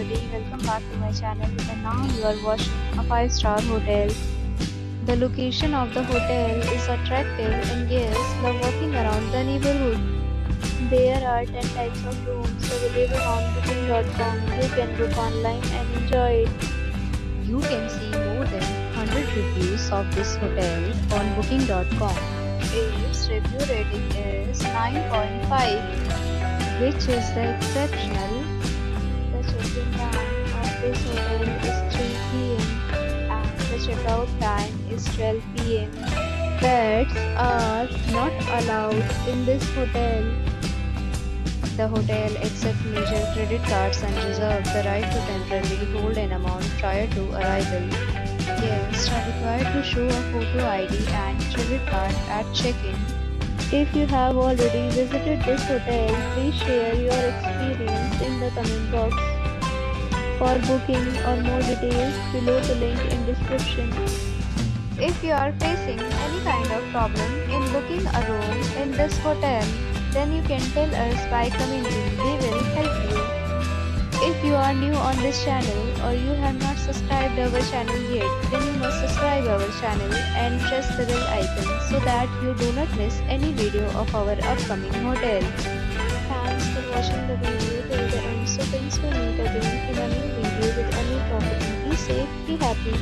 everybody, welcome back to my channel, and now you are watching a 5-star hotel. The location of the hotel is attractive and guests love walking around the neighborhood. There are 10 types of rooms available on booking.com. You can book online and enjoy it. You can see more than 100 reviews of this hotel on booking.com. Its review rating is 9.5, which is exceptional. The check-in time of this hotel is 3 p.m. and the checkout time is 12 p.m. Pets are not allowed in this hotel. The hotel accepts major credit cards and reserves the right to temporarily hold an amount prior to arrival. Guests are required to show a photo ID and credit card at check-in. If you have already visited this hotel, please share your experience in the comment box. For booking or more details, below the link in description. If you are facing any kind of problem in booking a room in this hotel, then you can tell us by commenting. We will help you. If you are new on this channel or you have not subscribed our channel yet, then you must subscribe our channel and press the bell icon so that you do not miss any video of our upcoming hotel. Thanks for watching the video till the end. So thanks for meet again in a new video with a new property. Be safe, be happy.